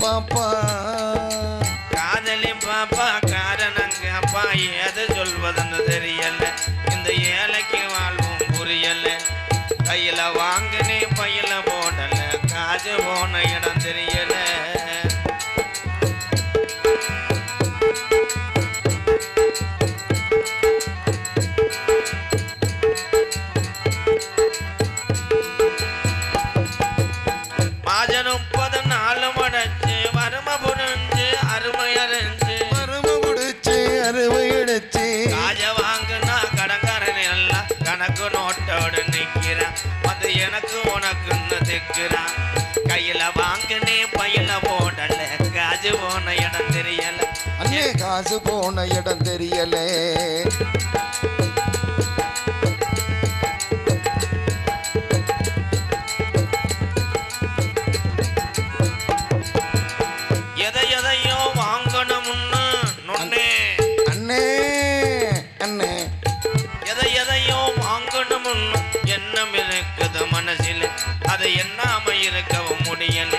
பாப்பா காதலி பாப்பா காரணங்கப்பா ஏது சொல்வதுன்னு தெரியல இந்த ஏழைக்கு வாழ்வும் புரியல கையில வாங்கினே பையில போடல காசு போன இடம் தெரியல எனக்கு உனக்குன்னு திக்கிறான் கையில வாங்கினே பையில போடல காசு போன இடம் தெரியல அண்ணே காசு போன இடம் தெரியல எதை எதையோ வாங்கணும்னு நொன்னே அண்ணே அண்ணே எதை எதையோ வாங்கணும்னு எண்ணம் இருக்குது மனசில் அதை எண்ணாம இருக்கவும் முடியல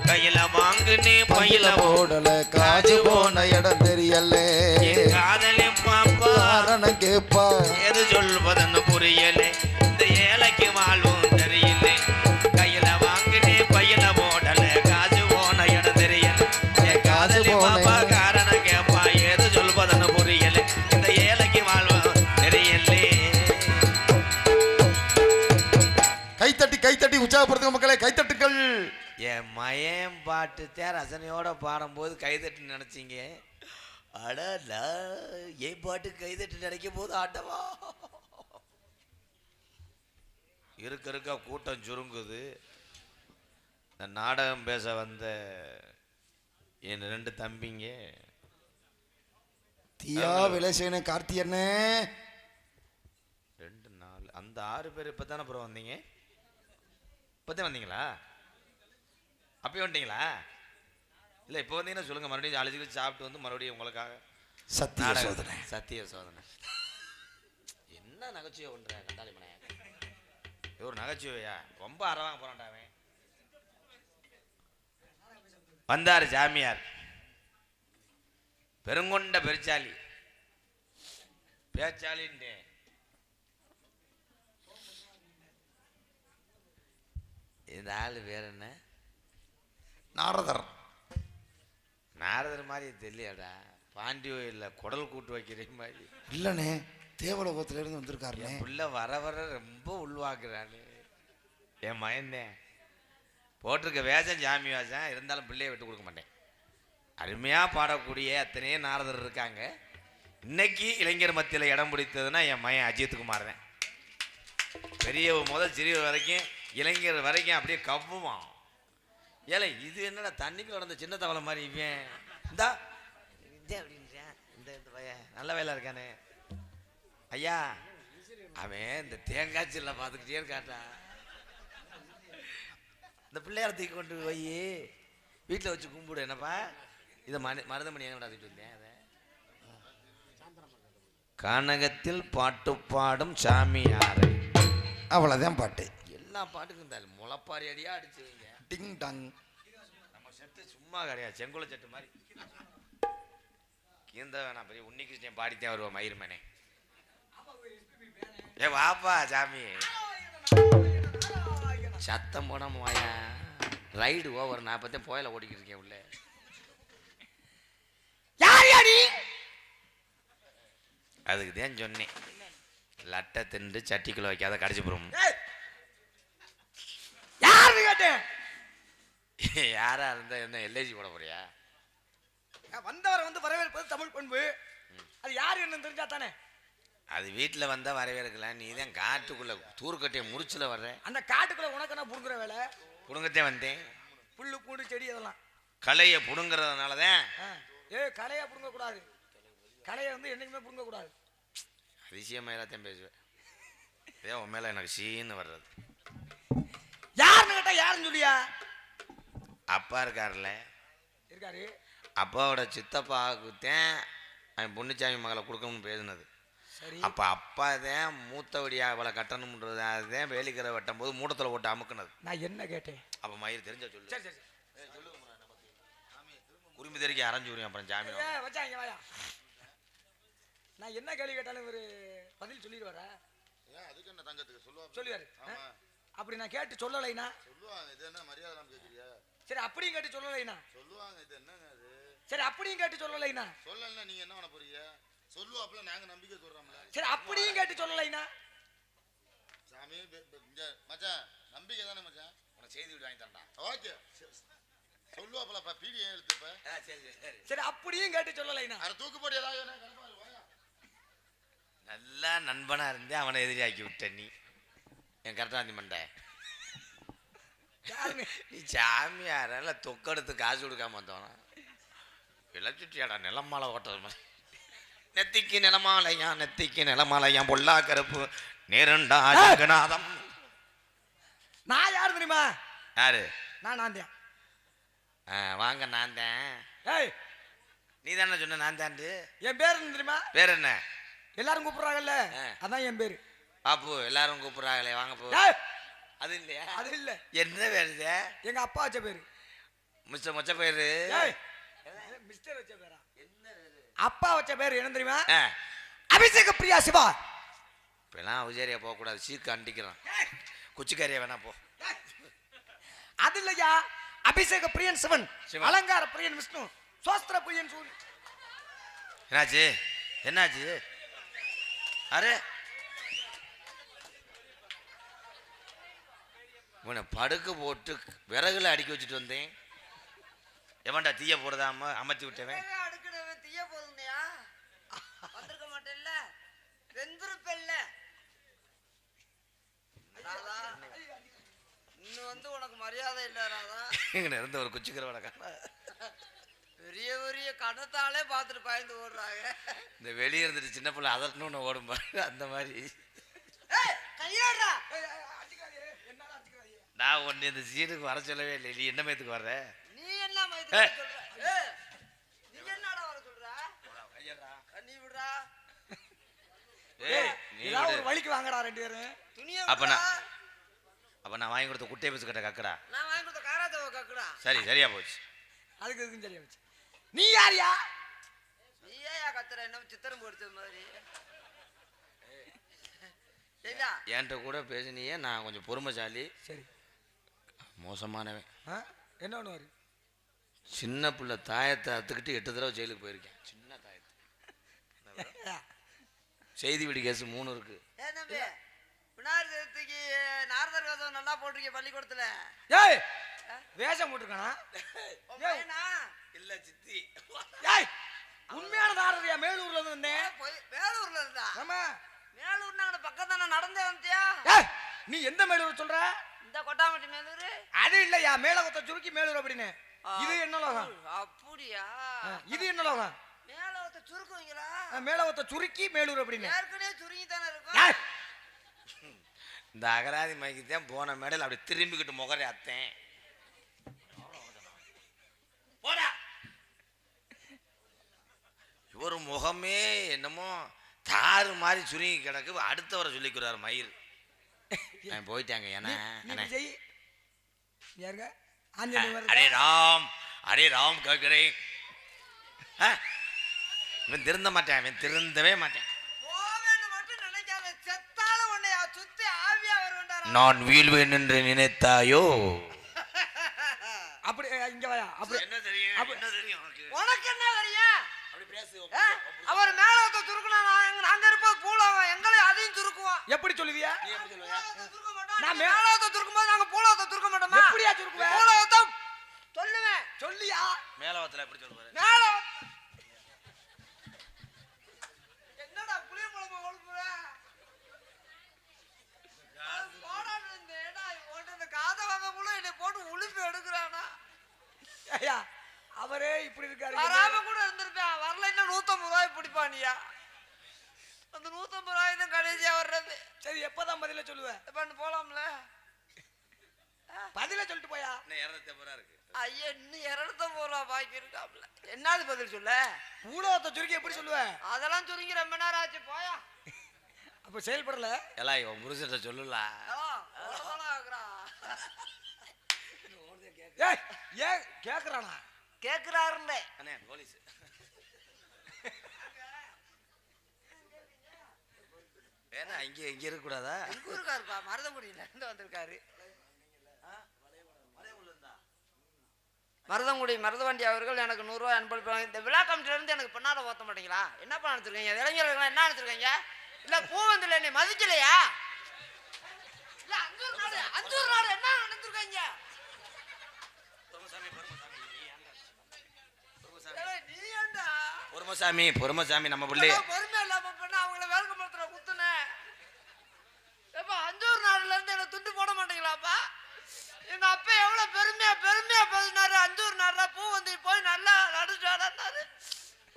கையில வாங்குனே பையில போடல காசு போன இடம் தெரியல காதலி பாப்பா காரணம் கேப்பா எது சொல்வதுன்னு புரியல இந்த ஏழைக்கு வாழ்வும் தெரியல கையில வாங்குனே பையில போடல காசு போன இடம் தெரியல காதலி பாப்பா காரணம் கேப்பா எது சொல்வதுன்னு புரியல இந்த ஏழைக்கு வாழ்வும் தெரியல கைத்தட்டி உற்சாகப்படுத்துங்க மக்களே கைத்தட்டுகள் என் மயம் பாட்டு ரசனையோட பாடும்போது கைதட்டு நினைச்சிங்க அடா என் பாட்டு கைதட்டு நினைக்கும் போது ஆட்டவா இருக்க கூட்டம் சுருங்குது இந்த நாடகம் பேச வந்த என் 2 தம்பிங்க தியா விளைசேன கார்த்தியண்ணே 2 4 அந்த 6 பேர் இப்பதானே அப்புறம் வந்தீங்க இப்போதான் வந்தீங்களா அப்பயே வந்துட்டீங்களா இல்லை இப்போ வந்தீங்கன்னா சொல்லுங்கள் மறுபடியும் அழைச்சி சாப்பிட்டு வந்து மறுபடியும் உங்களுக்காக சத்திய சோதனை என்ன நகைச்சுவை பண்ணுற கண்டாளி மனையா ஒரு நகைச்சுவையா ரொம்ப அறவாங்க போறான்டாவே வந்தார் ஜாமியார் பெருங்கொண்ட பெருச்சாலி பேச்சாலின்னு இந்த ஆள் பேர் என்ன நாரதர் நாரதர் மாதிரி தெரியலடா பாண்டி கோயில்ல குடல் கூட்டு வைக்கிற மாதிரி இல்லைண்ணே தேவலோகத்துல இருந்து வந்திருக்காருண்ணே புள்ள வர வர ரொம்ப உள்வாக்குறானு என் மயந்தேன் போட்டிருக்க வேஷம் ஜாமி வேஷம் இருந்தாலும் பிள்ளையை விட்டு கொடுக்க மாட்டேன் அருமையாக பாடக்கூடிய அத்தனையே நாரதர் இருக்காங்க இன்னைக்கு இளைஞர் மத்தியில் இடம் பிடித்ததுன்னா என் மயன் அஜித்குமார் தான் பெரிய முதல் சிறிய வரைக்கும் இளைஞர் வரைக்கும் அப்படியே கவ்வுவான் ஏழை இது என்னடா தண்ணிக்கு நடந்த சின்ன தவளை மாதிரி இவன் இந்தா அப்படின்றேன் இந்த நல்ல வேலை இருக்கானே ஐயா அவன் இந்த தேங்காய் சில்ல பார்த்துக்கிட்டே இருக்காட்டா இந்த பிள்ளையார தூக்கி கொண்டு போய் வீட்டில் வச்சு கும்பிடு என்னப்பா இதை மருதமணி எங்கே நடத்திட்டு வந்தேன் அதை கானகத்தில் பாட்டு பாடும் சாமியார் அவ்வளோதான் பாட்டு எல்லா பாட்டுக்கும் இருந்தாலும் முளைப்பாரி அடியா அடிச்சுவீங்க டிங் டாங் நம்ம செட்டு சும்மா கிடையாது செங்குள செட்டு மாதிரி கீந்த வேணாம் பெரிய உன்னிகிருஷ்ணன் பாடித்தேன் வருவா மயிர்மனே ஏ வாப்பா சாமி சத்தம் போடாம வாயா ரைடு ஓவர் நான் பத்தேன் போயில ஓடிக்கிட்டு இருக்கேன் உள்ள யார் யாடி அதுக்கு தான் சொன்னேன் லட்டை திண்டு சட்டிக்குள்ள வைக்காத கடிச்சு போறோம் யாரு கேட்டேன் யாரா இருந்தா என்ன எல்ஐசி போட போறியா வந்தவரை வந்து வரவேற்பது தமிழ் பண்பு அது யாரு என்ன தெரிஞ்சா தானே அது வீட்டில் வந்தா வரவேற்கலாம் நீ தான் காட்டுக்குள்ள தூர்க்கட்டையை முறிச்சுல வர்ற அந்த காட்டுக்குள்ள உனக்கு என்ன புடுங்குற வேலை புடுங்கத்தே வந்தேன் புல்லு பூண்டு செடி அதெல்லாம் களையை புடுங்கிறதுனால தான் களையை புடுங்க கூடாது களையை வந்து என்னைக்குமே புடுங்க கூடாது அதிசயமா எல்லாத்தையும் பேசுவேன் இதே உன் மேல எனக்கு சீன்னு வர்றது யாருன்னு கேட்டா யாருன்னு சொல்லியா அப்பா இருக்காருல்ல இருக்காரு அப்பாவோட சித்தப்பாவுக்குத்தான் அவன் பொன்னுச்சாமி மகளை கொடுக்கணும்னு பேசுனது அப்ப அப்பா தான் மூத்தவடியா அவளை கட்டணும்ன்றது அதுதான் வேலிக்கரை வெட்டும் போது மூட்டத்தில் போட்டு அமுக்குனது நான் என்ன கேட்டேன் அப்ப மயிர் தெரிஞ்ச சொல்லு சரி சரி உடம்பு தெரிக்க அரைஞ்சு விடுவேன் அப்புறம் ஜாமீன் ஏய் வச்சா இங்க வாயா. நான் என்ன கேள்வி கேட்டாலும் ஒரு பதில் சொல்லிடுவாரா? ஏன் அதுக்கு என்ன தங்கத்துக்கு சொல்லுவா சொல்லுவாரு. ஆமா அப்படி நான் கேட்டு சொல்லலைனா சொல்லுவாங்க. இது என்ன மரியாதை இல்லாம கேக்குறியா? சரி அப்படியும் கேட்டு சொல்லலைனா சொல்லுவாங்க. இது என்னங்க அது? சரி அப்படியும் கேட்டு சொல்லலைனா சொல்லலன்னா நீங்க என்ன பண்ண போறீங்க? சொல்லுவாப்ல நாங்க நம்பிக்கை சொல்றோம்ல. சரி அப்படியும் கேட்டு சொல்லலைனா சாமி இங்க மச்சான் நம்பிக்கை தானே மச்சான். உனக்கு செய்தி வீடு வாங்கி தரேன்டா. ஓகே சொல்லுவாப்லப்பா பீடி ஏன் எழுத்துப்ப? சரி சரி. சரி அப்படியும் கேட்டு சொல்லலைனா அரை தூக்கு போட்டு ஏதாவது என்ன கணக்கு வாயா. நல்லா நண்பனா இருந்தே அவனை எதிரியாக்கி விட்ட நீ என் கரெக்டாந்தி மண்டை. யாருன்னு நீ சாமியாரால தொக்கெடுத்து காசு கொடுக்காம வந்தவனா இழைச்சிட்டியாடா நிலமாலை ஓட்டது மாதிரி. நெத்திக்கு நிலமாலையா நெத்திக்கு நிலமாலையா பொல்லா கருப்பு நேரண்டா ஜெகநாதம். நான் யாரு தெரியுமா? யாரு? நான் தான். வாங்க நான் தான். ஏய் நீ தானே சொன்ன நான் தாண்டு. என் பேர் என்ன தெரியுமா? பேர் என்ன? எல்லாரும் கூப்பிடுறாங்கல்ல அதான் என் பேரு. பாப்பு எல்லாரும் கூப்பிடுறாங்களே வாங்க போ. அது இல்லையா? அது இல்ல. என்ன பேருது? எங்க அப்பா வச்ச பேரு. மிஸ்டர் மொச்ச பேரு. மிஸ்டர் வச்ச பேரா? அப்பா வச்ச பேரு என்ன தெரியுமா? ஆ. அபிஷேக பிரியா சிவா. இப்பெல்லாம் உஜேரியா போக கூடாது. சீக்கு அண்டிக்கிறான். குச்சிக்காரியா வேணா போ. அது இல்லையா, அபிஷேக பிரியன் சிவன், அலங்கார பிரியன் விஷ்ணு, சோஸ்திர பிரியன் சூரி. என்னாச்சு என்னாச்சு? அரே உன்னை படுக்க போட்டு விறகுல அடுக்கி வச்சுட்டு வந்தேன். எவன்டா தீய போடுதாம அமைச்சு விட்டவன்? அடுக்கடவே தீய போதுங்கயா வந்திருக்க மாட்டேல்ல வெந்திருப்பல்ல ராதா. இன்னும் வந்து உனக்கு மரியாதை இல்ல ராதா. எங்க இருந்த ஒரு குச்சிக்கிறவன காணா. பெரிய பெரிய கணத்தாலே பார்த்துட்டு பயந்து ஓடுறாங்க. இந்த வெளியே இருந்துட்டு சின்ன பிள்ளை அதட்டணும்னு ஓடும் பாரு அந்த மாதிரி. கையாடுறா. நான் ஒன்னு இந்த சீனுக்கு வர சொல்லவே இல்லை. நீ என்ன மயத்துக்கு வர்ற? நீ என்ன மயத்துக்கு சொல்ற? நீ என்னடா வர சொல்ற? நீ விடுறா. ஏதாவது ஒரு வழிக்கு வாங்கடா ரெண்டு பேரும். துணியை அப்ப நான் வாங்கி கொடுத்த குட்டை பீஸ் கட்ட கக்கடா. நான் வாங்கி கொடுத்த காராத்தவ கக்குடா. சரி சரியா போச்சு. அதுக்கு இதுக்கும் சரியா போச்சு. நீ யாரியா? நீ ஏயா கத்துற? என்ன சித்திரம் போடுத்த மாதிரி. சரியா? என்கிட்ட கூட பேசினியே. நான் கொஞ்சம் பொறுமைசாலி. சரி. மோசமானவன். என்ன பண்ணுவாரு? சின்ன பிள்ளை தாயத்தை அத்துக்கிட்டு 8 தடவை ஜெயிலுக்கு போயிருக்கேன். சின்ன தாயத்தை. செய்தி வீடு கேஸ் 3 இருக்கு. ஏன் தம்பி விநாயகர் சதுர்த்திக்கு நாரதர் வேதம் நல்லா போட்டிருக்கீங்க பள்ளிக்கூடத்துல? ஏய் வேஷம் போட்டுருக்கானா? இல்ல சித்தி. ஏய் உண்மையான நாரதியா? மேலூர்ல இருந்து வந்தேன். வேலூர்ல இருந்தா? ஆமா. மேலூர்னா அங்க பக்கம் தானே நடந்தே வந்துட்டியா? ஏய் நீ எந்த மேலூர் சொல்ற? இந்த கொட்டாமட்டி மேலூர். அது இல்லையா, மேலகொத்த சுருக்கி மேலூர் அப்படின்னு. இது என்ன லோகம்? அப்படியா? இது என்ன லோகம்? மேலகொத்த சுருக்குவீங்களா? மேலகொத்த சுருக்கி மேலூர் அப்படின்னு. ஏற்கனவே சுருங்கி தானே இருக்கும். இந்த அகராதி மைக்கு தான் போன மேடையில் அப்படி திரும்பிக்கிட்டு முகரை அத்தேன். போடா. இவர் முகமே என்னமோ தாறு மாதிரி சுருங்கி கிடக்கு. அடுத்தவரை சொல்லிக்கிறார் மயிர். நான் போயிட்டாங்க. ஏன்னா யாருங்க? அரே ராம் கேட்கிறேன். இவன் திருந்த மாட்டேன். இவன் திருந்தவே மாட்டேன். நான் வீழ்வேன் என்று நினைத்தாயோ? அப்படி இங்க வாயா. அப்படி என்ன தெரியும்? என்ன தெரியும் உனக்கு என்ன தெரியும்? அப்படி பேசு. அவர் மேலகத்தை சுருக்குனா நாங்க இருப்பது பூலோகம், எங்களை அதையும் சுருக்குவோம். எப்படி சொல்லுவியா? நீ எப்படி சொல்லுவ? நான் மேலகத்தை சுருக்கும்போது நாங்க பூலோகத்தை சுருக்க மாட்டோமா? எப்படியா சுருக்குவ? பூலோகத்தை சொல்லுவேன். சொல்லியா? மேலவத்துல எப்படி சொல்லுவாரு? என்னடா புளிய குழம்பு கொழுப்புற? போட்டு உளுப்பு எடுக்கிறானா? அவரே இப்படி இருக்காரு. வராம கூட இருந்திருப்பேன். வரலைன்னா 150 ரூபாய் பிடிப்பானியா? அந்த 150 ரூபாய் தான் கடைசியா வர்றது. சரி எப்பதான் பதில சொல்லுவ? பண்ணு போலாம்ல. பதில சொல்லிட்டு போயா. இன்னும் 250 ரூபா இருக்கு. ஐயா இன்னும் 250 ரூபா பாக்கி இருக்காப்ல. என்னது பதில் சொல்ல? பூலோகத்தை சுருக்கி எப்படி சொல்லுவ? அதெல்லாம் சுருங்கி ரொம்ப நேரம் ஆச்சு போயா. அப்ப செயல்படல. எல்லாம் இவன் புருஷன் சொல்லல. ஏய் ஏன் கேக்குறானா? கேக்குறாருல்ல. அண்ணே போலீஸ் ஏன்னா இங்க இருக்கக்கூடாதா? எங்க ஊருக்காருப்பா, மருதங்குடியில இருந்து வந்திருக்காரு. மருதங்குடி மருதவண்டி அவர்கள் எனக்கு 100 ரூபாய் அன்பளிப்பாங்க. இந்த விழா கமிட்டில இருந்து எனக்கு பொன்னாட ஓத்த மாட்டீங்களா? என்னப்பா நினைச்சிருக்கீங்க இளைஞர்கள்? என்ன நினைச்சிருக்கீங்க? இல்ல பூவந்தில என்னை மதிக்கலையா? இல்ல அஞ்சூர் நாடு என்ன நினைச்சிருக்கீங்க? பொறுமசாமி நம்ம பிள்ளை பொறுமை இல்லாம பண்ண அவங்கள வேல்க மரத்துல குத்துனேன். எப்ப அஞ்சூர் நாடுல இருந்து என்ன துண்டு போட மாட்டீங்களாப்பா? எங்க அப்பா எவ்வளவு பெருமையா பேசினாரு. அஞ்சூர் நாடுல பூ வந்து போய் நல்லா நடிச்சாடாரு.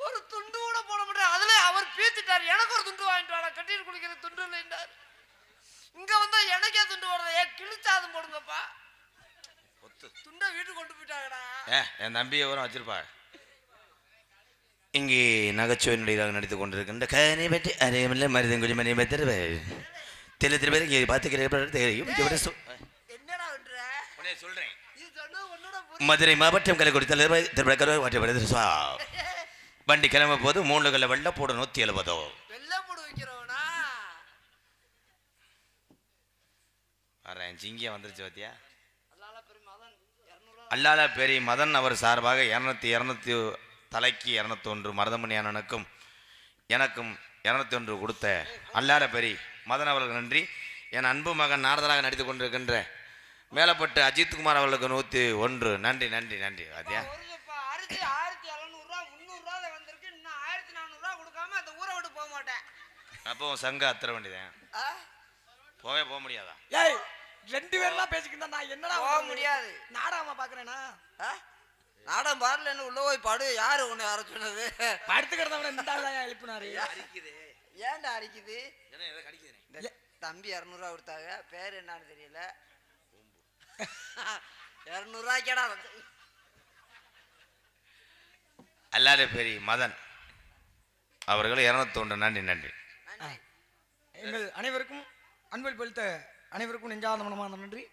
ஒரு துண்டு கூட போட மாட்டேன். அதுல அவர் பீத்திட்டாரு. எனக்கு ஒரு துண்டு வாங்கிட்டு வாடா, கட்டிட்டு குளிக்கிறது துண்டு இல்லைன்னாரு. இங்க வந்தா எனக்கே துண்டு போடுறத கிழிச்சாதும் போடுங்கப்பா. துண்டை வீட்டுக்கு கொண்டு போயிட்டாங்கடா. என் தம்பியை வரும் வச்சிருப்பா. இங்கே நகைச்சுவை நடிகராக நடித்து கொண்டிருக்கின்ற கனி பற்றி அறியமில்லை மருதங்குடி மணி பத்திர திரு இங்கே பார்த்துக்கிறேன். என்னடா பண்ற? சொல்றேன். இது சொன்னா உன்னோட மதுரை மாவட்டம் கலைக்குடி தலைவர் திருவிழா வண்டி கிளம்ப போது 3 கல்ல வெள்ள போட 170. வெள்ளை போடு வைக்கிறவனா? வரேன் ஜிங்கியா வந்துருச்சு பாத்தியா? மதன் அல்லால பெரிய மதன் அவர் சார்பாக 200 தலைக்கு 201 மருதமணி அண்ணனுக்கும் எனக்கும் 201 கொடுத்த அல்லால பெரிய மதன் அவர்களுக்கு நன்றி. என் அன்பு மகன் நாரதராக நடித்து கொண்டிருக்கின்ற மேலப்பட்டு அஜித்குமார் அவர்களுக்கு 101 நன்றி நன்றி நன்றி. பாத்தியா? அரிசி 1700 ரூபா 300 ரூபா வந்திருக்கு. இன்னும் 1400 ரூபா கொடுக்காம அந்த ஊரை விட்டு போக மாட்டேன். அப்போ சங்க அத்தர வேண்டியதான். போக முடியாதா? ஏய் 2 பேர்லாம் பேசிக்கிட்டு நான் என்னடா போக முடியாது. நாடாம பாக்குறேனா? நாடம் பாடல என்ன உள்ள போய் பாடு. யாரு உன்னை யார சொன்னது? படுத்துக்கிறத விட இந்த ஆள் தான் எழுப்பினாரு. ஏன்டா அடிக்குது? தம்பி 200 ரூபா கொடுத்தாங்க. பேர் என்னன்னு தெரியல. 200 ரூபாய்க்கடா அல்லாத பெரிய மதன் அவர்கள் 201 நன்றி நன்றி. எங்கள் அனைவருக்கும் அன்பளிப்பு அளித்த அனைவருக்கும் நெஞ்சார்ந்த மனமான நன்றி.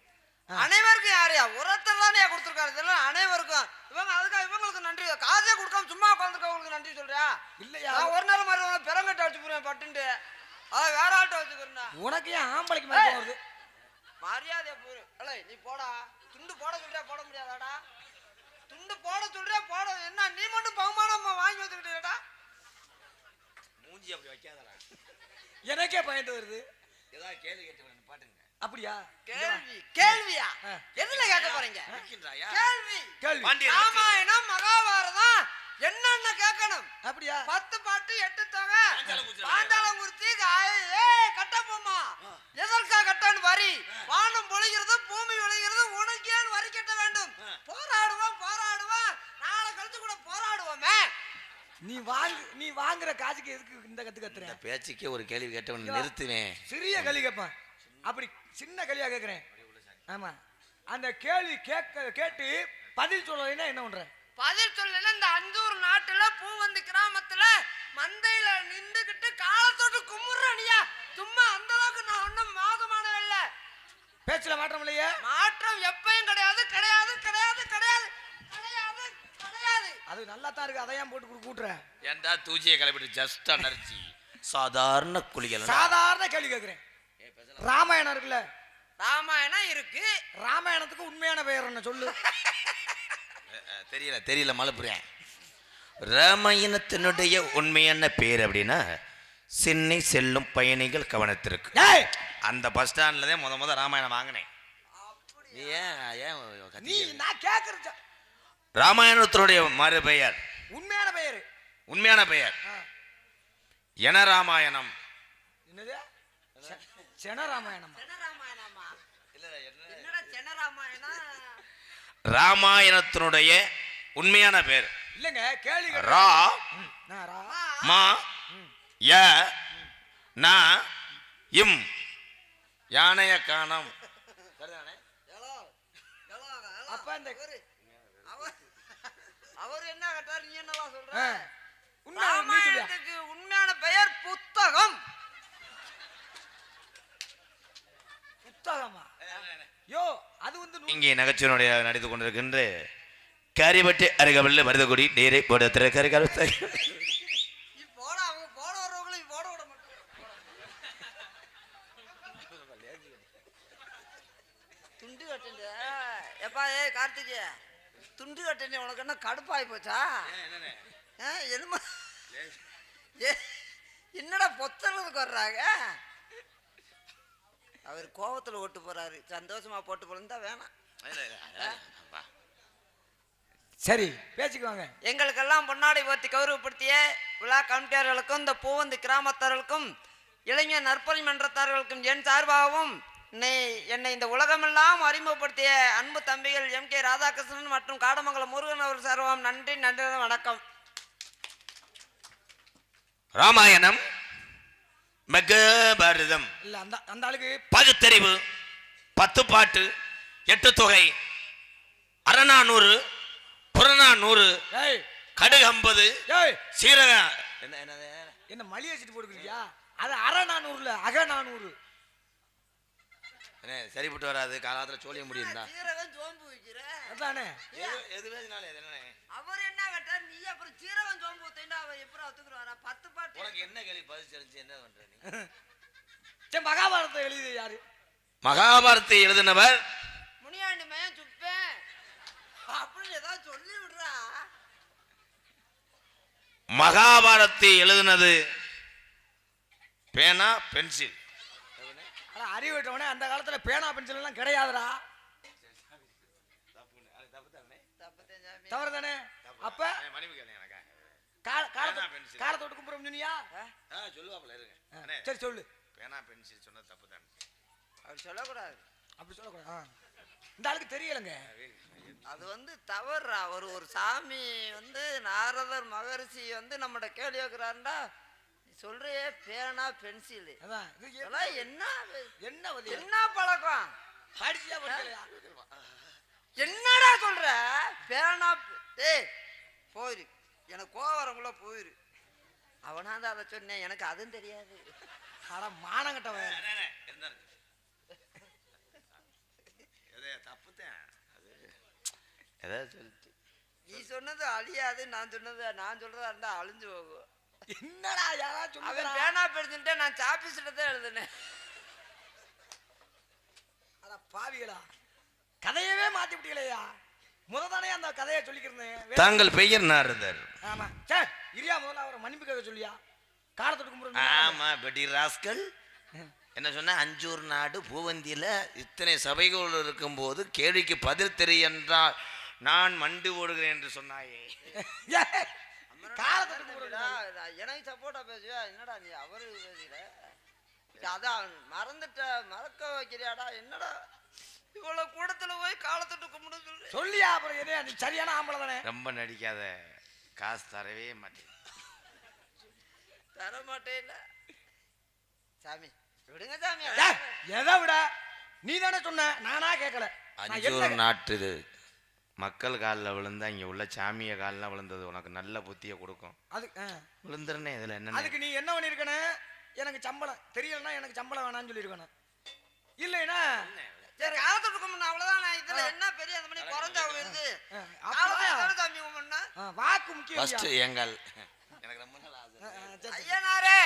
அனைவருக்கும் யாரையா ஒருத்தர் தானே கொடுத்துருக்காரு. இதெல்லாம் அனைவருக்கும். இவங்க அதுக்காக இவங்களுக்கு நன்றி. காசே கொடுக்காம சும்மா உட்காந்துருக்கவங்களுக்கு நன்றி சொல்றியா? இல்லையா? நான் ஒரு நேரம் மாதிரி பெரங்கட்ட வச்சு போறேன் பட்டுண்டு. அதை வேற ஆட்ட வச்சுக்கிறேன். உனக்கு ஏன் ஆம்பளைக்கு மேல வருது? மரியாதையா போயிரு. இல்லை நீ போடா. துண்டு போட சொல்றியா? போட முடியாதாடா? துண்டு போட சொல்றியா? போட. என்ன நீ மட்டும் பகுமானம் வாங்கி வச்சுக்கிட்டேடா? மூஞ்சி அப்படி வைக்காதடா. எனக்கே பயந்து வருது. ஏதாவது கேள்வி கேட்டு பாட்டுங்க. அப்படியா? கேள்வியா? எதுல கேட்க போறீங்க? கேள்வி. ராமாயணம் மகாபாரதம் என்னென்ன கேட்கணும்? அப்படியா? 10 பாட்டு 8 தொகை பாண்டாளங்குறிச்சி கட்டப்போமா எதற்கா கட்டன்னு வரி. வானம் பொழிகிறது பூமி விளைகிறது உனக்கு ஏன் வரி கட்ட வேண்டும்? போராடுவோம் நாளை கழிச்சு கூட போராடுவோமே. நீ வாங்குற காசுக்கு எதுக்கு இந்த கத்து கத்துற? பேச்சுக்கே ஒரு கேள்வி கேட்டவன் நிறுத்துவேன். சிறிய கேள்வி கேட்பான். அப்படி சின்ன கேள்வியா கேட்கிறேன். ஆமா அந்த கேள்வி கேட்டு பதில் சொல்லலைன்னா என்ன பண்ற? பதில் சொல்லல. இந்த அஞ்சூர் நாட்டுல பூவந்தி கிராமத்துல மந்தையில நின்றுகிட்டு காலத்தோட்டு குமுறனியா சும்மா அந்த அளவுக்கு நான் ஒன்னும் மோசமானவே இல்ல. பேச்சுல மாற்றம் இல்லையே? மாற்றம் எப்பயும் கிடையாது. அது நல்லா தான் இருக்கு. அதையும் போட்டு கூட்டுற. ஏன்டா தூச்சியை கிளப்பிட்டு ஜஸ்ட் அனர்ஜி சாதாரண குளிகள். சாதாரண கேள்வி கேட்கிறேன். ராமாயணம் இருக்குல்ல? ராமாயணம் இருக்கு. ராமாயணத்துக்கு உண்மையான பெயர் என்ன சொல்லு? தெரியல மலைப்புறேன். ராமாயணத்தினுடைய உண்மையான பேர் அப்படின்னா சென்னை செல்லும் பயணிகள் கவனத்திற்கு. அந்த பஸ் ஸ்டாண்ட்ல தான் முத ராமாயணம் வாங்கினேன். நான் கேக்குறேன். ராமாயணத்தினுடைய மறு பெயர் உண்மையான பெயர் என ராமாயணம். என்னது? செனராமாயணம். ராமாயணத்தினுடைய உண்மையான பேர் இல்லங்க. கேள்வி ரா மா ய ந இம் யானைய காணம். அப்ப இந்த அவர் என்ன கேட்டார்? நீ என்னவா சொல்ற? உண்மையான பெயர் புத்தகம். புத்தகமா? யோ அது வந்து இங்கே நகைச்சுவனுடைய நடித்துக் கொண்டிருக்கின்ற காரியப்பட்டு அருகவல்ல மருதகுடி நீரை போட கருகரு நீ போட அவங்க போட வர்றவங்களும் போட விட மாட்டாங்க. துண்டு கட்டுங்க எப்பா கார்த்திகே துண்டு கட்டுங்க உனக்கு என்ன கடுப்பாகி போச்சா என்னமா என்னடா பொத்தலுக்கு வர்றாங்க அவர் கோவத்துல ஓட்டு போறாரு சந்தோஷமா போட்டு போறதா வேணாம் சரி பேசிக்குவாங்க. எங்களுக்கெல்லாம் பொன்னாடை போர்த்தி கௌரவப்படுத்திய விழா கமிட்டியாளர்களுக்கும் இந்த பூவந்தி கிராமத்தார்களுக்கும் இளைஞர் நற்பணி மன்றத்தார்களுக்கும் என் சார்பாகவும் என்னை இந்த உலகமெல்லாம் அறிமுகப்படுத்திய அன்பு தம்பிகள் எம்.கே. ராதாகிருஷ்ணன் மற்றும் காடமங்கலம் முருகன் அவர் சார்பாகவும் நன்றி நன்றி வணக்கம். ராமாயணம் மகாபாரதம் இல்ல அந்த ஆளுக்கு பகுத்தறிவு 10 பாட்டு 8 தொகை அறநானூறு புறநானூறு ஏய் கடுகு 50 ஏய் சீரகம் என்ன மளி வச்சுட்டு போட்டுக்கிறியா? அது அறநானூறுல அகநானூறு. சரிப்பட்டு வராது காலத்துல சொல்ல முடியும்டா சீரகம் சோம்பு வைக்கிற அதானே அவர் என்ன கேட்டார் நீ அப்புறம் சீரகம் சோம்பு ஊத்தினா அவர் எப்படி ஒத்துக்குறாரா 10 பாட்டு உனக்கு என்ன கேள்வி பதில் தெரிஞ்சு என்ன பண்ற நீ? சரி மகாபாரதத்தை எழுதியது யாரு? மகாபாரதத்தை எழுதினவர் முனியாண்டி மயன் சுப்பேன் அப்படின்னு ஏதாவது சொல்லி விடுறா. மகாபாரதத்தை எழுதினது பேனா பென்சில். அறிவிட்டவனே அந்த காலத்துல பேனா பென்சில் எல்லாம் கிடையாதுடா. தவறு தானே? அப்ப காலத்தோட்டு கும்பிடும் சொன்னியா? சொல்லுவாப்ல இருங்க. சரி சொல்லு. பேனா பென்சில் சொன்ன தப்பு தான். அப்படி சொல்லக்கூடாது. அப்படி சொல்லக்கூடாது. இந்த ஆளுக்கு தெரியலங்க. அது தவறுறா. ஒரு சாமி நாரதர் மகரிஷி நம்மட கேள்வி வைக்கிறாருண்டா சொல்றியே பேனா பென்சில் என்ன என்ன என்ன பழக்கம் படிச்சியா படிக்கலையா? என்னடா சொல்ற பேனா போயிரு எனக்கு கோவம் வரக்குள்ள போயிரு அவனாந்து அதை சொன்னேன் எனக்கு அதுவும் தெரியாது. ஆனா மானங்கட்டவன் நீ சொன்னது அழியாது நான் சொல்றதா இருந்தா அழிஞ்சு போகும். என்னடா யாராச்சும் அவன் பேனா பெருந்துட்டு நான் சாப்பிஸ்ல தான் எழுதுனேன். அட பாவிகளா கதையவே மாத்தி விட்டீங்களேயா? முததானே அந்த கதையை சொல்லிக்கிறேன். தாங்கள் பெயர் நாரதர். ஆமா சே இரியா முதல்ல அவரை மன்னிப்பு கேட்க சொல்லியா? காலத்துக்கு கும்பிடுங்க. ஆமா பெட்டி ராஸ்கல் என்ன சொன்ன அஞ்சூர் நாடு பூவந்தியில இத்தனை சபைகள் இருக்கும்போது கேள்விக்கு பதில் தெரிய என்றால் நான் மண்டு ஓடுகிறேன் என்று சொன்னாயே. எனக்கு சப்போர்ட்டா பேசுவியா? என்னடா நீ அவரு பேசுற அதான் மறக்க வைக்கிறியாடா? என்னடா இவ்வளவு கூடத்துல போய் காலத்தொட்டு கும்பிட சொல்லியா? அப்புறம் என்ன நீ சரியான ஆம்பளை தானே? ரொம்ப நடிக்காத காசு தரவே மாட்டேன். தர மாட்டேன் சாமி விடுங்க சாமி. எதை விட நீ தானே சொன்ன நானா கேட்கல. அஞ்சூர் நாட்டு மக்கள் காலில் விழுந்தா இங்க உள்ள சாமிய காலில் விழுந்தது உனக்கு நல்ல புத்தியை கொடுக்கும். அது விழுந்துருனே இதுல என்ன? அதுக்கு நீ என்ன பண்ணிருக்கணும்? எனக்கு சம்பளம் தெரியலன்னா எனக்கு சம்பளம் வேணாம்னு சொல்லியிருக்கணும். இல்லைன்னா சரி காலத்தொட்டு கும்பிடணும் அவ்வளவுதான். இதுல என்ன பெரிய அந்த மணி குறைஞ்சா வருது சாமி கும்பிடணும். வாக்கு முக்கியம். ஃபர்ஸ்ட் எங்கள் எனக்கு ரொம்ப நாள் ஆகுது. ஐயனாரே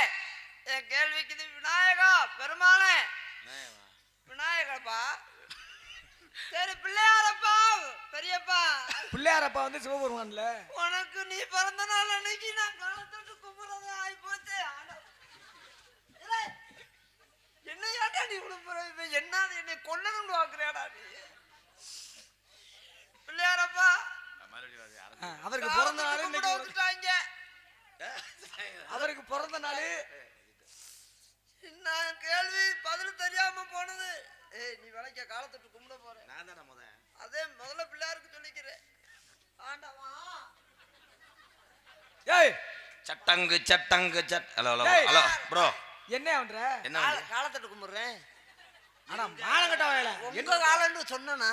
என் கேள்விக்கு இது விநாயகா பெருமாளே விநாயகப்பா சரி பிள்ளையாரப்பா பெரியப்பா பிள்ளையாரப்பா சிவபெருமான்ல உனக்கு நீ பிறந்த நாள் அன்னைக்கு நான் காலத்தொட்டு கும்பிடுறது ஆகி போச்சு. என்ன ஏட்டா நீ இவ்வளவு என்ன என்னை கொல்லணும்னு பாக்குறியாடா நீ? பிள்ளையாரப்பா அவருக்கு பிறந்த நாள் வந்துட்டாங்க. அவருக்கு பிறந்த நாள் நான் கேள்வி பதில் தெரியாம போனது. நீ விளைக்க காலத்தொட்டு கும்பிட போறேன். நான் தானே அதே முதல்ல பிள்ளையாருக்கு சொல்லிக்கிறேன். ஆண்டவா ஏய் சட்டங்கு சட்டங்கு ஹலோ ஹலோ ஹலோ ப்ரோ என்ன பண்ற? என்ன காலத்தொட்டு கும்பிடுறேன். ஆனா மானங்கட்ட வயல உங்க காலன்னு சொன்னா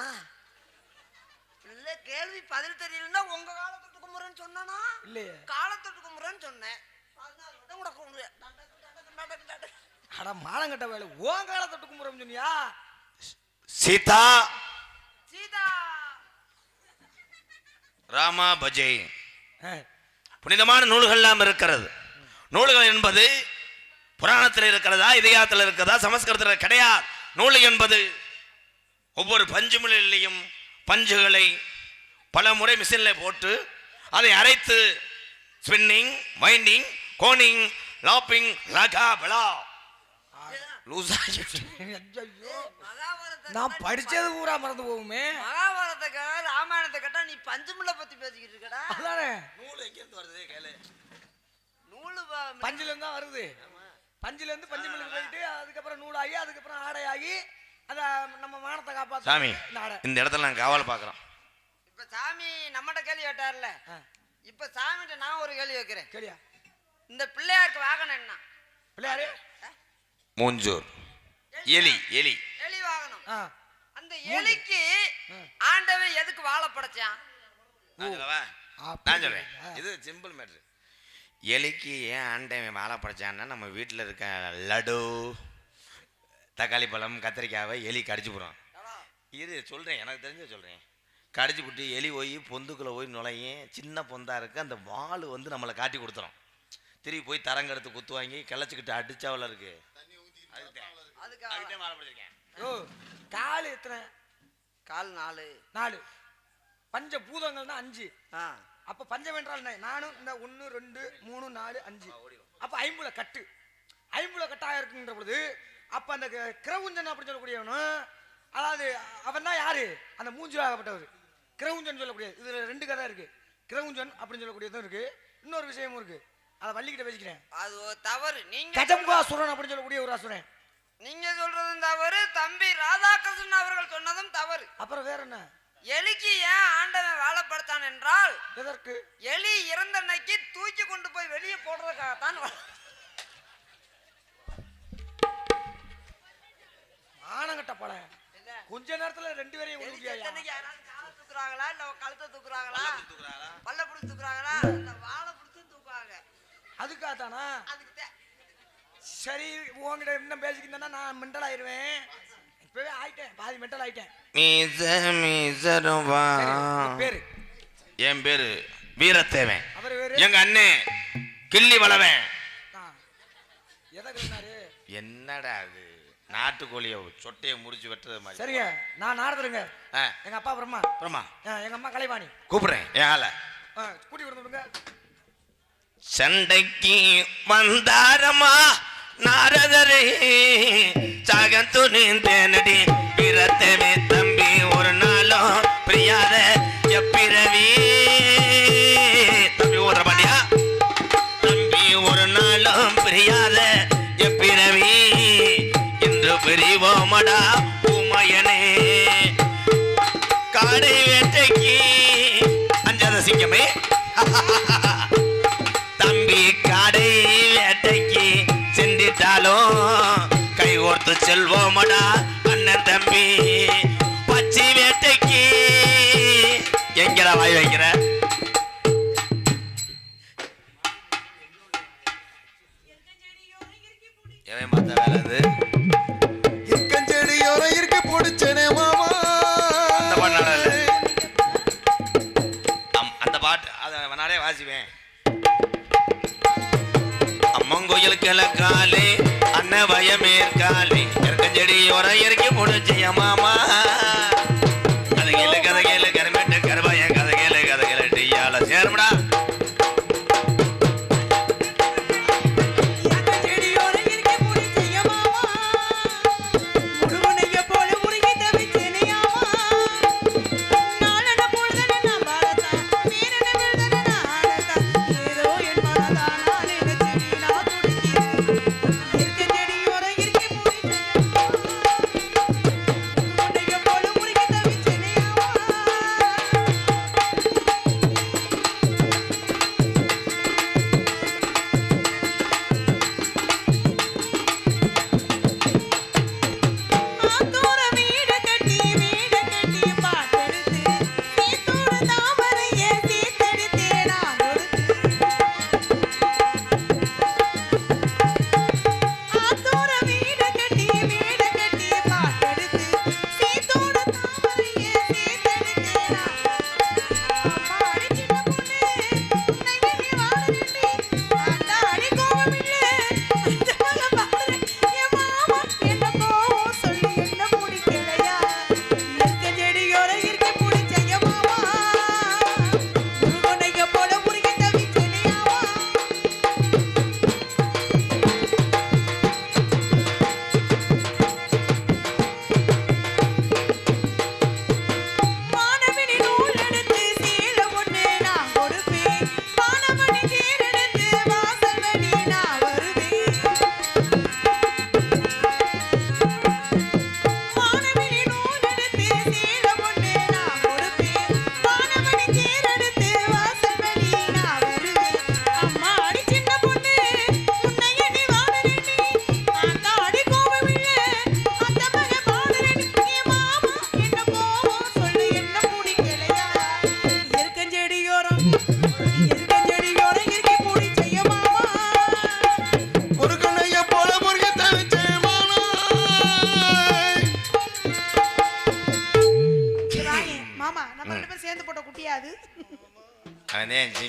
இல்ல கேள்வி பதில் தெரியலன்னா உங்க காலத்தொட்டு கும்பிடுறேன்னு சொன்னா இல்லையே காலத்தொட்டு கும்பிடுறேன்னு சொன்னேன். அட மானங்கட்ட வயல உன் காலத்தொட்டு கும்பிடுறோம்னு சொன்னியா? சீதா சீதா ராமா பஜை ஆ, புனிதமான நூல்கள்லாம் இருக்கிறது. நூல்கள் என்பது புராணத்தில் இருக்கிறதா, இதயத்தில் இருக்கிறதா, சமஸ்கிருதத்தில் கிடையாது. நூல் என்பது ஒவ்வொரு பஞ்சுமில்லையும் பஞ்சுகளை பல முறை மிஷினில் போட்டு அதை அரைத்து ஸ்பின்னிங், வைண்டிங், கோனிங், லாப்பிங், லகா பலா லூசா. ஐயையோ, மகாபாரதத்தை நான் கேட்டா படிச்சது பூரா மறந்து போகுமே. மகாபாரதத்தை கேட்டா, ராமாயணத்தை கேட்டா நீ பஞ்சமுல்லை பத்தி பேசிக்கிட்டு இருக்கடா. அதானே நூல் எங்கேருந்து வருது கேளு. நூலு பஞ்சுல இருந்து தான் வருது. பஞ்சுல இருந்து பஞ்சு மில்லுக்கு போயிட்டு அதுக்கப்புறம் நூலாகி அதுக்கப்புறம் ஆடையாகி அத நம்ம மானத்தை காப்பாற்ற சாமி இந்த ஆடை. இந்த இடத்துல நான் காவல் பார்க்குறோம். இப்ப சாமி நம்மகிட்ட கேள்வி கேட்டார்ல, இப்ப சாமிகிட்ட நான் ஒரு கேள்வி வைக்கிறேன். கேளியா இந்த பிள்ளையாருக்கு வாகனம் என்ன? பிள்ளையாரு மூஞ்சூர் எலி. எலி எலி வாகனம். ஆ, அந்த எலிக்கு ஆண்டவன் எதுக்கு வாழை படைச்சான்? நான் சொல்லவா? நான் சொல்றேன். இது சிம்பிள் மேட்ரு. எலிக்கு ஏன் ஆண்டவன் வாழை படைச்சான்னா, நம்ம வீட்டில் இருக்க லட்டு, தக்காளி பழம், கத்திரிக்காவை எலி கடிச்சு போடுறோம். இது சொல்கிறேன், எனக்கு தெரிஞ்ச சொல்கிறேன். கடிச்சு விட்டு எலி போய் பொந்துக்குள்ளே போய் நுழையும். சின்ன பொந்தா இருக்குது. அந்த வாள் வந்து நம்மளை காட்டி கொடுத்துரும். திருப்பி போய் தரங்கெடுத்து குத்து வாங்கி கிளச்சிக்கிட்டு அடிச்சாவில் இருக்கு. அதுக்கு வாழை படைச்சிருக்கேன். ஓ, கால் எத்தனை? கால் 4. 4. பஞ்ச பூதங்கள்னா 5. ஆ, அப்ப பஞ்சம் என்றால் என்ன? நானும் இந்த 1 2 3 4 5. அப்ப 50 கட்டு. 50 கட்டாக இருக்குன்ற பொழுது அப்ப அந்த கிரவுஞ்சன் அப்படின்னு சொல்லக்கூடியவனும், அதாவது அவன் தான் யாரு? அந்த மூஞ்சிலாகப்பட்டவர் கிரவுஞ்சன் சொல்லக்கூடியது. இதுல 2 கதை இருக்கு. கிரவுஞ்சன் அப்படின்னு சொல்லக்கூடியதும் இருக்கு, இன்னொரு விஷயமும் இருக்கு. அதை வள்ளிக்கிட்ட பேசிக்கிறேன். அது ஒரு தவறு. நீங்க கஜம்பாசுரன் அப்படின்னு சொல்லக்கூடிய ஒரு அசுரன். நீங்க சொல்றதும் தவறு, தம்பி ராதாகிருஷ்ணன் அவர்கள் சொன்னதும் தவறு. அப்புறம் வேற என்ன? எலிக்கு ஏன் ஆண்டவன் வாழப்படுத்தான் என்றால், எதற்கு? எலி இறந்த அன்னைக்கு தூக்கி கொண்டு போய் வெளியே போடுறதுக்காகத்தான். ஆனங்கட்ட பல கொஞ்ச நேரத்துல 2 பேரையும் எலிக்கு எத்தனைக்கு யாராவது காலை தூக்குறாங்களா, இல்ல கழுத்தை தூக்குறாங்களா, பல்ல பிடிச்சி தூக்குறாங்களா, இல்ல வாழை பிடிச்சி தூக்குறாங்க. அதுக்காகத்தானா? அதுக்கு சரி, உங்ககிட்ட இன்னும் பேசிக்கிட்டேன்னா நான் மென்டல் ஆயிடுவேன். இப்பவே ஆயிட்டேன், பாதி மென்டல் ஆயிட்டேன். சரி, உங்க பேரு? என் பேரு வீரத்தேவன். அவர் பேரு? எங்க அண்ணே கிள்ளி வளவன். எதை சொன்னாரு? என்னடா அது, நாட்டுக்கோழிய சொட்டையை முடிச்சு வெட்டுறது மாதிரி. சரிங்க, நான் நாரதருங்க. ஆ, எங்க அப்பா பிரம்மா. அப்புறமா எங்க அம்மா கலைவாணி. கூப்பிடுறேன் என் ஆளை. கூட்டி கொடுத்து விடுங்க. சண்டைக்கு வந்தாரமா நாரதரே, சாகத்துணிந்தேனடி வீரத்தேவே தம்பி, ஒரு நாளும் பிரியாத எப்பிரவி. தம்பி ஓடுற பாட்டியா? தம்பி ஒரு நாளும் பிரியாத எப்பிரவி, இன்று பிரிவோமடா பூமயனே. காடை வேட்டைக்கு அஞ்சாத சிங்கமே. தம்பி காடை வேட்டைக்கு சென்றிட்டாலும் கை கோர்த்து செல்வோமடா அண்ணன் தம்பி. பச்சி வேட்டைக்கு எங்கடா வாய் வைக்கிற? எவன் பார்த்த வேலை அது? இருக்கஞ்செடியோர இருக்க பிடிச்சனே மாமா. அந்த பாட்டு அந்த பாட்டு அதை நானே வாசிப்பேன். அம்மங்கோயில் கிழக்காலே அன்ன பயமேற்காலே, இருக்கஞ்செடியோர இறக்கி பிடிச்சிய மாமா. கதை கேளு கதை கேளு கருமெட்டு கருவாய கதை கேளு கதை கேளு டீயால சேரும்டா.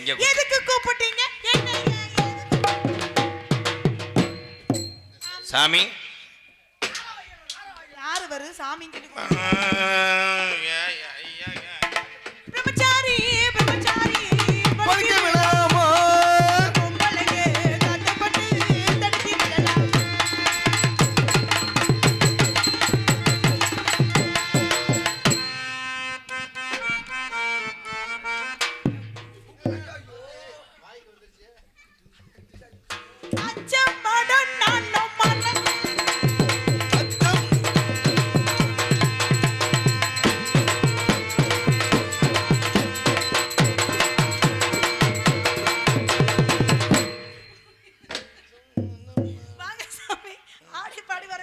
இங்க எதுக்கு கூப்பிட்டீங்க? என்னைய சாமி யாரு வரு சாமின்னு சொல்லி ஏ, ஏ, ஏ, ஏ. பிரம்மச்சாரி பிரம்மச்சாரி படிக்க விடாமா உங்களுக்கு கட்டப்பட்டு தடுத்தி விடலாம். அச்சப்படும் நானும் மனம் வாங்க சாமி ஆடி பாடி வர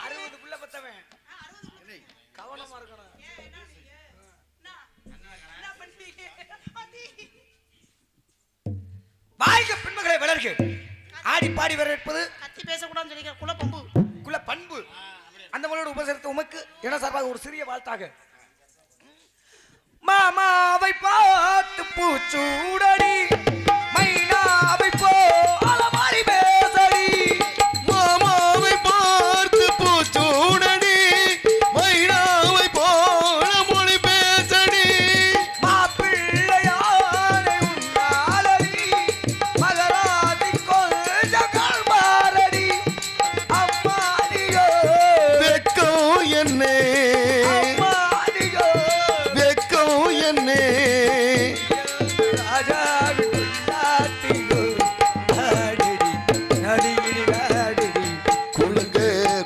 60 புள்ள பத்தவன் கவனமா இருக்கணும். வாழ்க பெண்மகளை வளர்க ஆடி பாடி வரவேற்பது கத்தி பேசக்கூடாதுன்னு சொல்லி குலப்பம்பு குல பண்பு. அந்த மகளோட உபசரித்த உமக்கு என சார்பாக ஒரு சிறிய வாழ்த்தாக. மாமாவை பார்த்து பூச்சூடடி மைனாவை போ அளவாரி பேசடி மாமாவை பார்த்து பூச்சூடடி மைனாவை போல மொழி பேசடி மாப்பிள்ளையாரை உன்னாலடி மகராதி கொஞ்சங்கள் மாறடி அம்மாடியோ வெக்கம் என்னே அம்மாடியோ வெக்கம் என்னே ராஜாவின் நாட்டியோ ஆடடி நடிகிடி ஆடடி குழுங்க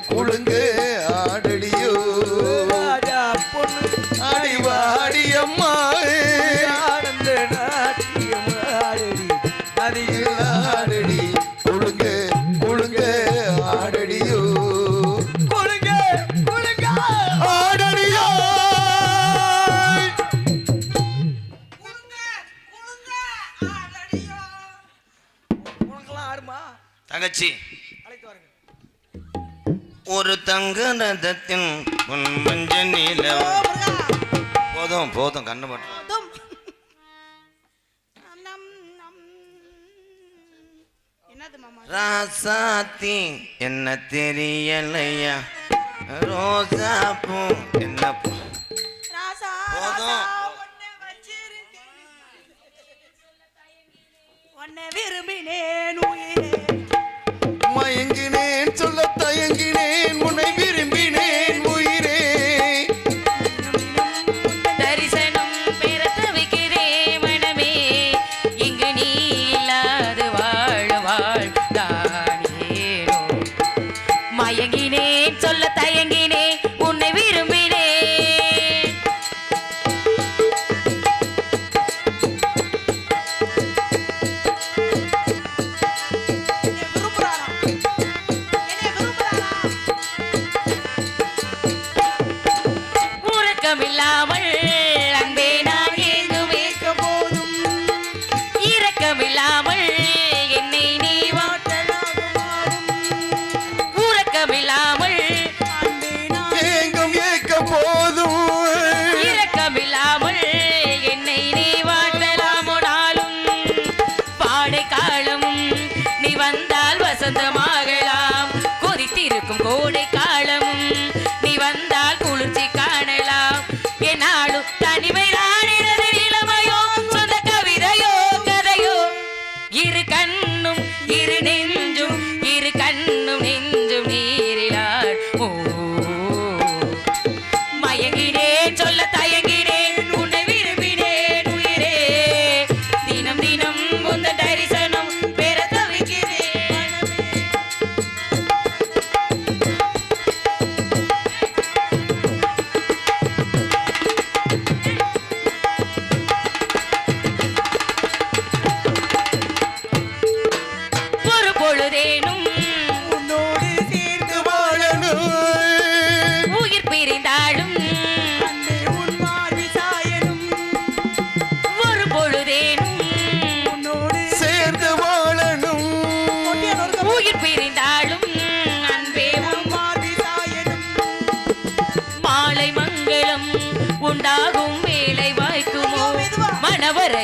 குழுங்க ஆடடியோ ராஜா பொண்ணு அடிவாடியம்மா ஆனந்த நாட்டியம் ஆடடி நதியில் ஆடடி குழுங்க குழுங்க ஆடடியோ குலுங்க குலுங்க ஆடடியோ உனக்கெல்லாம் ஆடுமா? தங்கச்சி அழைத்து வாருங்க. ஒரு தங்க ரதத்தின் உன் மஞ்ச நீல ஓ முருகா போதும் போதும் கண்ணு மட்டும் தும் நம் நம் என்னது மாமா ராசாத்தி என்ன தெரியலையா ரோசா பூ என்ன பூ ராசா போதும். ராசா உன்னை வச்சிருக்கேன் உன்னை விரும்பினேன் உயிரே மயங்கினேன் சொல்ல தயங்கினேன் உன்னை விரும்பினேன் உயிரே தரிசனம் பெற தவிக்கிறேன் மனமே இங்கு நீ இல்லாது வாழ்ந்தானேனோ மயங்கினேன் சொல்ல தயங்கினேன் உன்னை விரும்பினேன் என்னை விரும்புறாரா என்னை விரும்புறாரா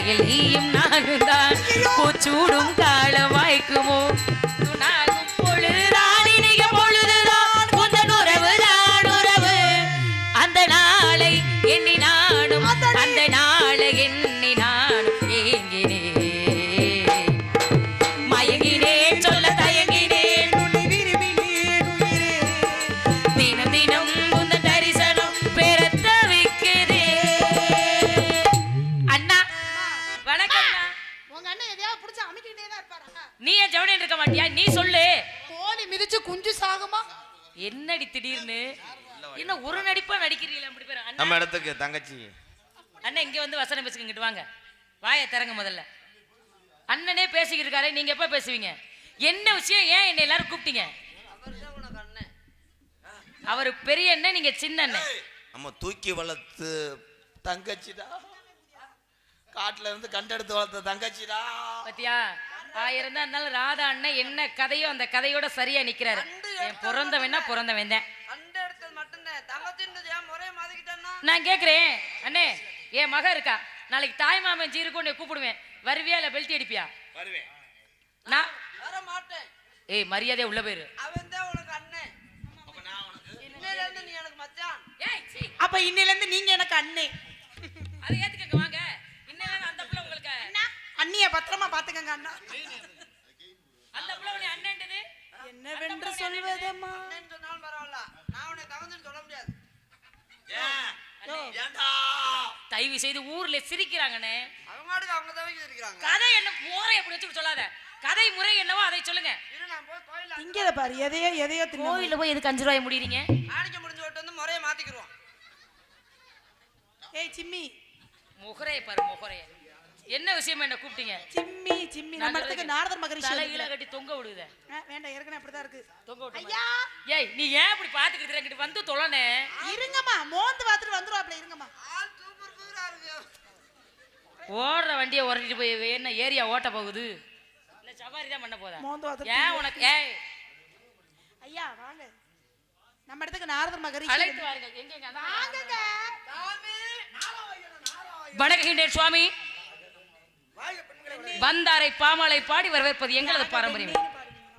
வாழ்க்கையில் நீயும் நானும் தான் பூச்சூடும் காலம் வாய்க்குமோ துணாகும் பொழுதுதான் இனிய பொழுதுதான் உந்தன் உறவுதான் உறவு அந்த நாளை எண்ணி நானும் அந்த நாளை எண்ணி நானும் ஏங்கினேன் மயங்கினேன் சொல்ல தயங்கினேன் உன்னை விரும்பினேன் உயிரே தினம் தினம் உந்தன் தரிசனம் பெறத்த வைக்கிறே அண்ணா வணக்கம் அண்ணா. உங்க அண்ணன் எதையாவது புடிச்சு அமைக்கிட்டே தான் இருப்பாரா? நீ ஏன் ஜவுனின்னு இருக்க மாட்டியா நீ சொல்லு கோழி மிதிச்சு குஞ்சு சாகுமா? என்னடி திடீர்னு என்ன ஒரு நடிப்பா நடிக்கிறீங்களா அப்படி பேர் நம்ம அண்ணா இடத்துக்கு தங்கச்சி அண்ணன் இங்க வந்து வசனம் பேசுங்கிட்டு வாங்க வாயை திறங்க முதல்ல அண்ணனே பேசிக்கிட்டு இருக்காரு நீங்க எப்ப பேசுவீங்க என்ன விஷயம் ஏன் என்ன எல்லாரும் கூப்பிட்டீங்க அவரு பெரிய அண்ணன் நீங்க சின்ன அண்ணன் நம்ம தூக்கி வளர்த்து தங்கச்சிடா காட்டுல இருந்து கண்டெடுத்து வளர்த்த தங்கச்சிடா பாத்தியா ஆயிரம் தான் இருந்தாலும் ராதா அண்ணன் என்ன கதையோ அந்த கதையோட சரியா நிக்கிறாரு என் பிறந்தவன்னா பிறந்தவன் தான் அந்த இடத்துல மட்டும்தான் தங்கச்சின்றது ஏன் முறையை மாத்திக்கிட்டேன்னா நான் கேக்குறேன் அண்ணே என் மக இருக்கா நாளைக்கு தாய் மாமன் ஜீருக்கு உன்னை கூப்பிடுவேன் வருவியா இல்ல பெல்ட் அடிப்பியா வருவேன் நான் வர மாட்டேன். ஏய் மரியாதையா உள்ள போயிரு அவன் தான் உனக்கு அண்ணன். இன்னையில இருந்து நீ எனக்கு மச்சான். ஏய் சீ அப்ப இன்னையில இருந்து நீங்க எனக்கு அண்ணே அதை ஏத்துக்கங்க வாங்க இன்னும் அந்த புள்ள உங்களுக்கு அண்ணிய பத்திரமா பாத்துக்கங்க அண்ணா அந்த புள்ள உன்னை அண்ணன்டது என்னவென்று சொல்வதம்மா அண்ணன் சொன்னாலும் பரவாயில்ல. நான் உன்னை தகுந்துன்னு சொல்ல முடியாது. தயவு செய்து ஊர்ல சிரிக்கிறாங்கண்ணே அவங்க மாட்டுக்கு அவங்க தவிக்க இருக்கிறாங்க. கதை என்ன முறை எப்படி வச்சு சொல்லாத கதை முறை என்னவோ அதை சொல்லுங்க இரு நான் போய் கோயில்ல இங்கத பாரு எதையோ தின்னு கோயில போய் எதுக்கு 5 ரூபாய் முடிறீங்க ஆணிக்க முடிஞ்சு விட்டு வந்து முறையை மாத்திக்கிருவோம். ஏய் சிம்மி முகரைய பாரு முகரைய என்ன விஷயம் என்ன கூப்பிட்டீங்க சிம்மி நம்ம இடத்துக்கு நாரதர் மகரிஷி தலையில கட்டி தொங்க விடுதே வேண்டாம் ஏற்கனவே அப்படிதான் இருக்கு தொங்க விட்டு ஏய் நீ ஏன் இப்படி பாத்துக்கிட்டு இருக்கிட்டு வந்து தொலைனே இருங்கம்மா மோந்து பாத்துட்டு வந்துருவாப்ல இருங்கம்மா ஆள் சூப்பர் சூப்பரா இருக்கு. ஓடுற வண்டியை ஓட்டிட்டு போய் என்ன ஏரியா ஓட்ட போகுது இல்ல சவாரி தான் பண்ண போதா மோந்து பாத்துட்டு ஏன் உனக்கு ஏய் ஐயா வாங்க நம்ம இடத்துக்கு நாரதர் மகரிஷி அழைத்து வாருங்க எங்க எங்க வாங்கங்க சாமி நாராயண வணங்குகின்றேன் சுவாமி வந்தாரை பாமாலை பாடி வரவேற்பது எங்களது பாரம்பரியம்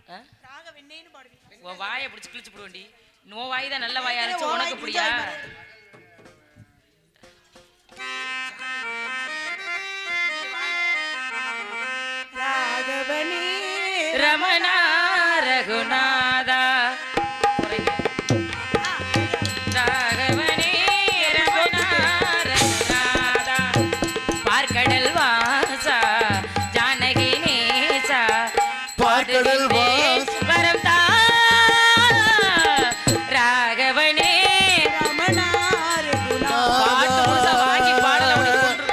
ஆ? ராக வெண்ணேன்னு பாடுவீங்க உன் வாயை பிடிச்சு கிழிச்சு போடுவேண்டி நோ வாய் தான் நல்ல வாயா இருந்துச்சு உனக்கு புரியா ராகவனே ரமணா ரகுநாதா குறைங்க. ராகவனே ரமணா ரகுநாதா பார்க்கடல் வாசா ஜானகி நேசா பார்க்கடல் பாடுகின்றேன் வரம் தா ராகவனே ரமணாரு பாட்டு முழுசா வாங்கி பாடல உனக்கு கொன்றுவேன்.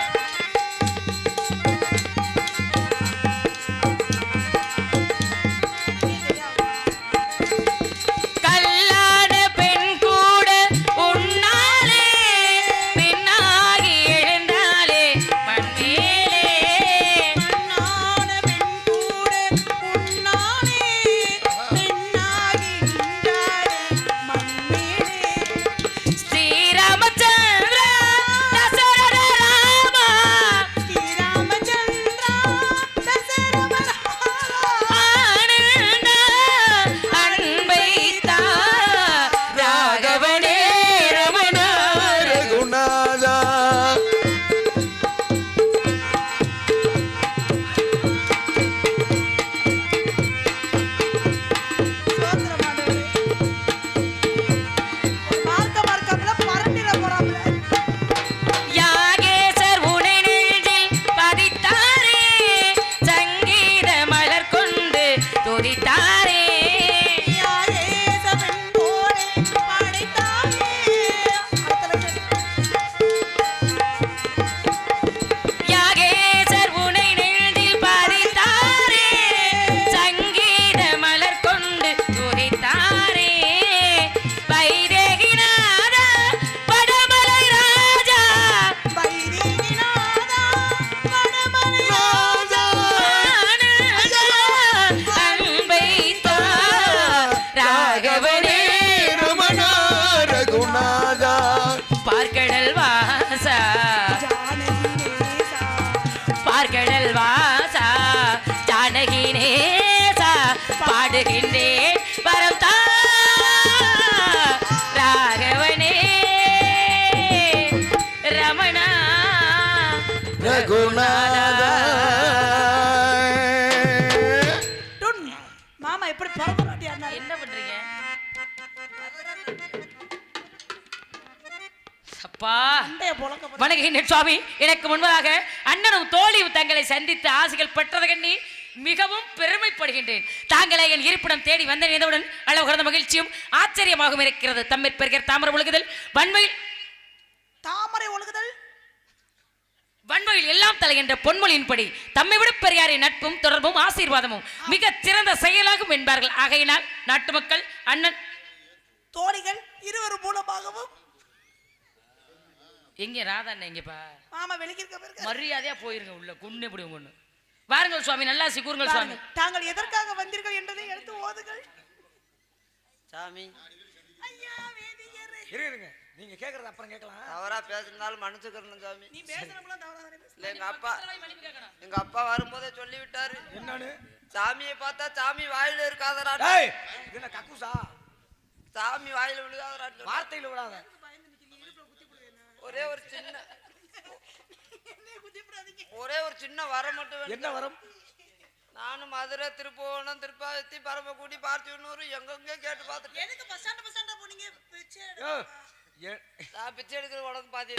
ரகுநாதா. டுன். மாமா எப்படி பரபராட்டி அண்ணா என்ன பண்றீங்க அப்பா அண்டைய புழக்க வணங்குகின்ற சுவாமி. எனக்கு முன்பதாக அண்ணனும் தோழியும் தங்களை சந்தித்து ஆசைகள் பெற்றது கண்ணி மிகவும் பெருமைப்படுகின்றேன். தாங்களே என் இருப்பிடம் தேடி வந்தவுடன் அளவு கடந்த மகிழ்ச்சியும் ஆச்சரியமாகவும் இருக்கிறது. தம்மை பெறுகிற தாமரை ஒழுகுதல் வன்மையில் தாமரை ஒழுகுதல் வன்மையில் எல்லாம் தலைகின்ற பொன்மொழியின்படி தம்மை விட பெரியாரின் நட்பும் தொடர்பும் ஆசீர்வாதமும் மிக சிறந்த செயலாகும் என்பார்கள். ஆகையினால் நாட்டு மக்கள் அண்ணன் தோழிகள் இருவர் மூலமாகவும் எங்க ராதா அண்ணன் எங்கப்பா மாமா வெளிக்கிருக்க மரியாதையா போயிருங்க உள்ள கொன்னு எப்படி ஒண்ணு வாருங்கள் சுவாமி. நல்லா சிக்கூறுங்கள் சுவாமி. தாங்கள் எதற்காக வந்தீர்கள் என்பதை எடுத்து ஓதுங்கள். சாமி ஐயா வேதியரே. இருங்க நீங்க கேக்குறது அப்புறம் கேட்கலாம். தவறா பேசினாலும் மன்னிச்சுக்கிறேன் சாமி. நீ பேசுறப்பலாம் தவறாக இல்ல எங்க அப்பா வரும்போதே சொல்லி விட்டாரு. என்னன்னு? சாமியை பார்த்தா சாமி வாயில இருக்காதரா. டேய் இது என்ன கக்கூசா? சாமி வாயில விழுகாதரா. வார்த்தையில விடாத. ஒரே ஒரு சின்ன வரம் மட்டும் வேணும். என்ன வரம்? நானும் மதுரை, திருப்புவனம், திருப்பாத்தி, பரமக்குடி, பார்த்திவனூர் எங்கெங்க கேட்டு பார்த்துட்டேன். எதுக்கு பஸ் ஸ்டாண்ட் போனீங்க? ஏ, நான் பிச்சை எடுக்கிற உடம்பு பாத்தி